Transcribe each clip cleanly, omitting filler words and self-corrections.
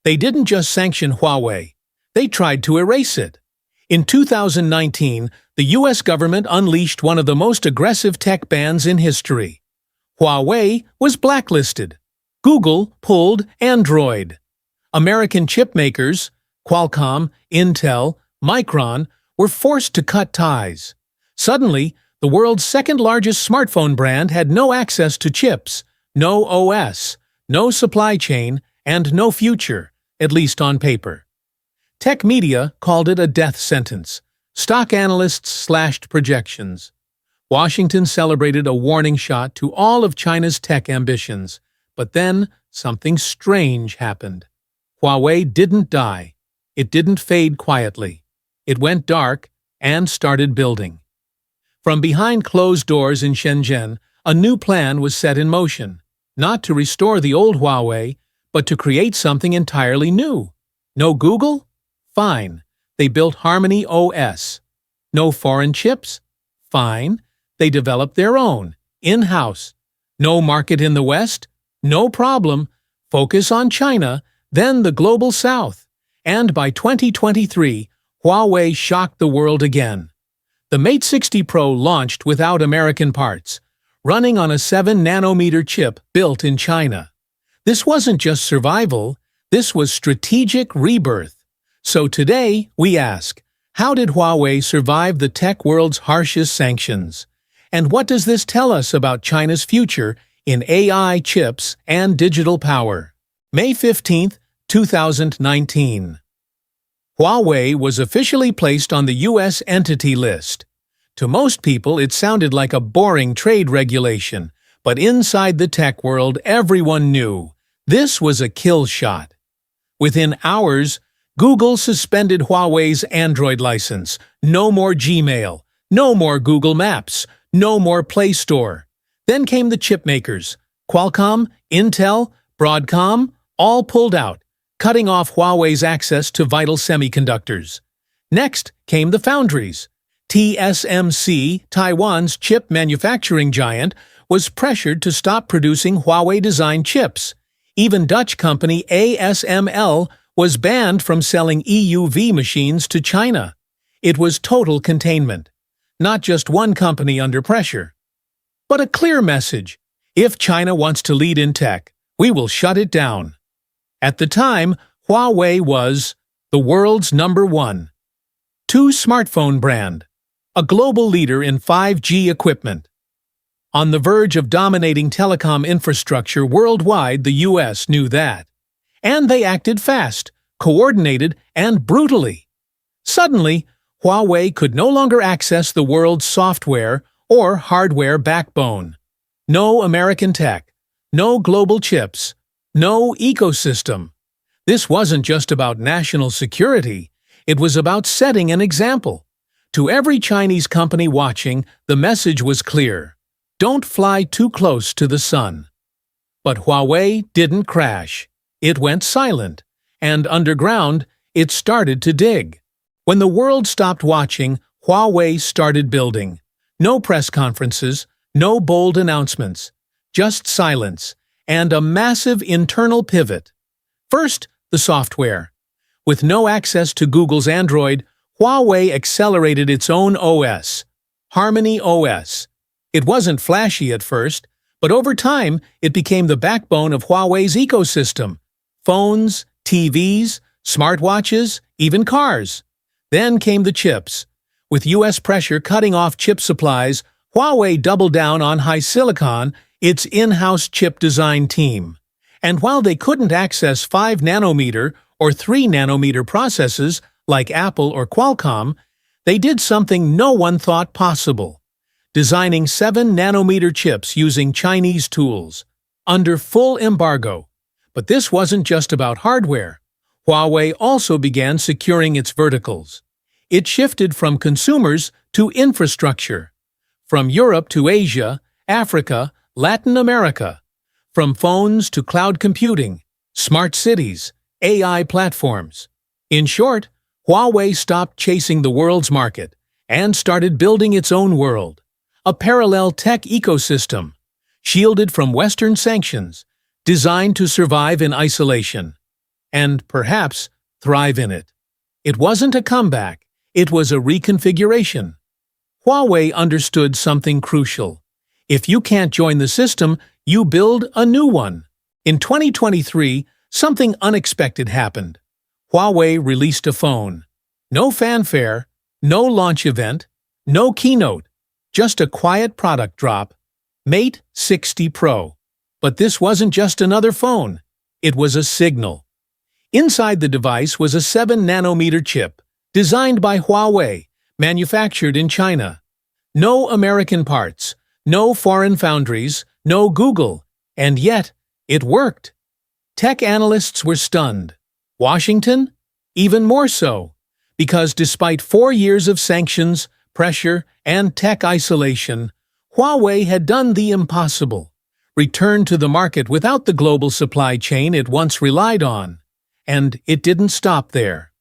They didn't just sanction Huawei, they tried to erase it. In 2019, the US government unleashed one of the most aggressive tech bans in history. Huawei was blacklisted. Google pulled Android. American chip makers, Qualcomm, Intel, Micron, were forced to cut ties. Suddenly, the world's second-largest smartphone brand had no access to chips, no OS, no supply chain, and no future, at least on paper. Tech media called it a death sentence. Stock analysts slashed projections. Washington celebrated a warning shot to all of China's tech ambitions. But then, something strange happened. Huawei didn't die. It didn't fade quietly. It went dark and started building. From behind closed doors in Shenzhen, a new plan was set in motion, not to restore the old Huawei, but to create something entirely new. No Google? Fine. They built HarmonyOS. No foreign chips? Fine. They developed their own, in-house. No market in the West? No problem. Focus on China, then the global South. And by 2023, Huawei shocked the world again. The Mate 60 Pro launched without American parts, running on a 7-nanometer chip built in China. This wasn't just survival, this was strategic rebirth. So today, we ask, how did Huawei survive the tech world's harshest sanctions? And what does this tell us about China's future in AI chips and digital power? May 15, 2019. Huawei was officially placed on the U.S. Entity List. To most people, it sounded like a boring trade regulation, but inside the tech world, everyone knew this was a kill shot. Within hours, Google suspended Huawei's Android license. No more Gmail, no more Google Maps, no more Play Store. Then came the chip makers. Qualcomm, Intel, Broadcom, all pulled out, cutting off Huawei's access to vital semiconductors. Next came the foundries. TSMC, Taiwan's chip manufacturing giant, was pressured to stop producing Huawei-designed chips. Even Dutch company ASML was banned from selling EUV machines to China. It was total containment. Not just one company under pressure, but a clear message. If China wants to lead in tech, we will shut it down. At the time, Huawei was the world's #1 smartphone brand, a global leader in 5G equipment. On the verge of dominating telecom infrastructure worldwide, the US knew that. And they acted fast, coordinated, and brutally. Suddenly, Huawei could no longer access the world's software or hardware backbone. No American tech, no global chips, no ecosystem. This wasn't just about national security, it was about setting an example. To every Chinese company watching, the message was clear: don't fly too close to the sun. But Huawei didn't crash. It went silent, and underground, it started to dig. When the world stopped watching, Huawei started building. No press conferences, no bold announcements, just silence, and a massive internal pivot. First, the software. With no access to Google's Android, Huawei accelerated its own OS, HarmonyOS. It wasn't flashy at first, but over time, it became the backbone of Huawei's ecosystem. Phones, TVs, smartwatches, even cars. Then came the chips. With US pressure cutting off chip supplies, Huawei doubled down on HiSilicon, its in-house chip design team. And while they couldn't access 5-nanometer or 3-nanometer processes like Apple or Qualcomm, they did something no one thought possible: designing 7-nanometer chips using Chinese tools, under full embargo. But this wasn't just about hardware. Huawei also began securing its verticals. It shifted from consumers to infrastructure, from Europe to Asia, Africa, Latin America, from phones to cloud computing, smart cities, AI platforms. In short, Huawei stopped chasing the world's market and started building its own world, a parallel tech ecosystem, shielded from Western sanctions, designed to survive in isolation. and perhaps thrive in it. It wasn't a comeback, it was a reconfiguration. Huawei understood something crucial. If you can't join the system, you build a new one. In 2023, something unexpected happened. Huawei released a phone. No fanfare, no launch event, no keynote, just a quiet product drop. Mate 60 Pro. But this wasn't just another phone. It was a signal. Inside the device was a 7-nanometer chip, designed by Huawei, manufactured in China. No American parts, no foreign foundries, no Google, and yet it worked. Tech analysts were stunned. Washington? Even more so, because despite 4 years of sanctions, pressure, and tech isolation, Huawei had done the impossible, returned to the market without the global supply chain it once relied on. And it didn't stop there.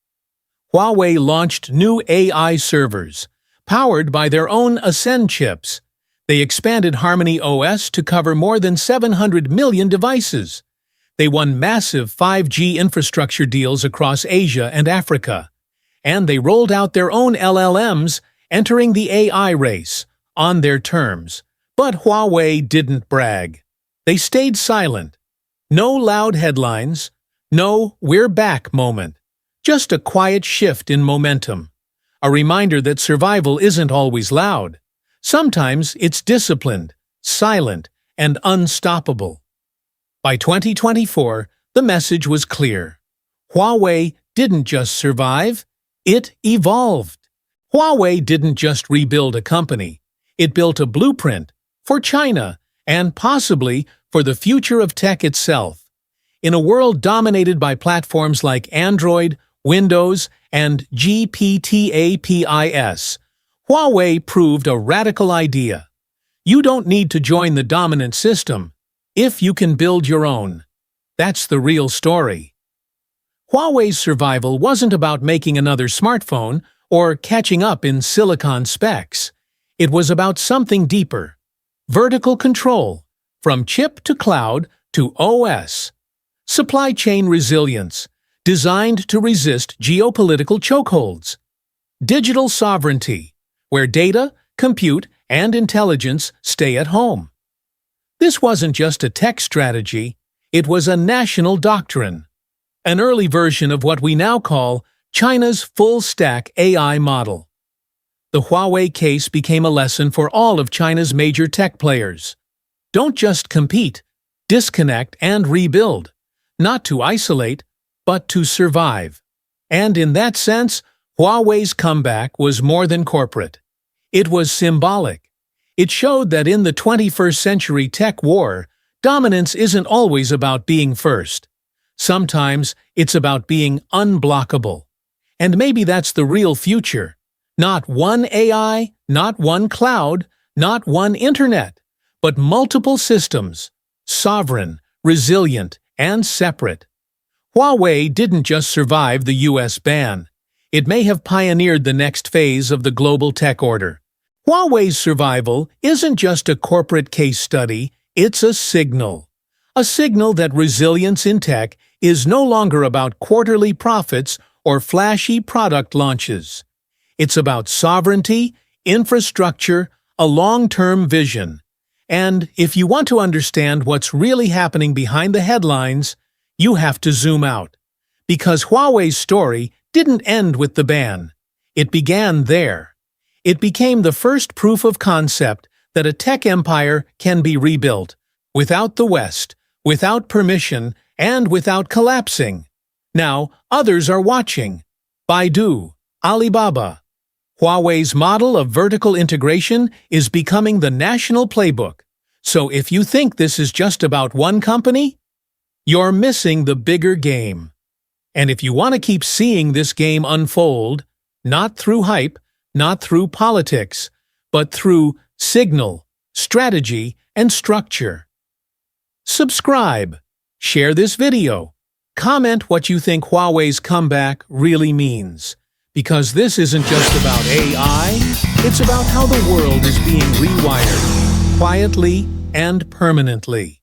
Huawei launched new AI servers, powered by their own Ascend chips. They expanded HarmonyOS to cover more than 700 million devices. They won massive 5G infrastructure deals across Asia and Africa. And they rolled out their own LLMs, entering the AI race, on their terms. But Huawei didn't brag. They stayed silent. No loud headlines. No "we're back" moment. Just a quiet shift in momentum. A reminder that survival isn't always loud. Sometimes it's disciplined, silent, and unstoppable. By 2024, the message was clear. Huawei didn't just survive, it evolved. Huawei didn't just rebuild a company. It built a blueprint for China and possibly for the future of tech itself. In a world dominated by platforms like Android, Windows, and GPTAPIS, Huawei proved a radical idea. You don't need to join the dominant system if you can build your own. That's the real story. Huawei's survival wasn't about making another smartphone or catching up in silicon specs. It was about something deeper. Vertical control, from chip to cloud to OS. Supply chain resilience, designed to resist geopolitical chokeholds. Digital sovereignty, where data, compute, and intelligence stay at home. This wasn't just a tech strategy, it was a national doctrine. An early version of what we now call China's full-stack AI model. The Huawei case became a lesson for all of China's major tech players. Don't just compete, disconnect, and rebuild. Not to isolate, but to survive. And in that sense, Huawei's comeback was more than corporate. It was symbolic. It showed that in the 21st century tech war, dominance isn't always about being first. Sometimes it's about being unblockable. And maybe that's the real future. Not one AI, not one cloud, not one internet, but multiple systems, sovereign, resilient, and separate. Huawei didn't just survive the US ban. It may have pioneered the next phase of the global tech order. Huawei's survival isn't just a corporate case study, it's a signal. A signal that resilience in tech is no longer about quarterly profits or flashy product launches. It's about sovereignty, infrastructure, a long-term vision. And if you want to understand what's really happening behind the headlines, you have to zoom out. Because Huawei's story didn't end with the ban. It began there. It became the first proof of concept that a tech empire can be rebuilt, without the West, without permission, and without collapsing. Now, others are watching. Baidu, Alibaba. Huawei's model of vertical integration is becoming the national playbook. So if you think this is just about one company, you're missing the bigger game. And if you want to keep seeing this game unfold, not through hype, not through politics, but through signal, strategy, and structure. Subscribe, share this video, comment what you think Huawei's comeback really means. Because this isn't just about AI, it's about how the world is being rewired, quietly and permanently.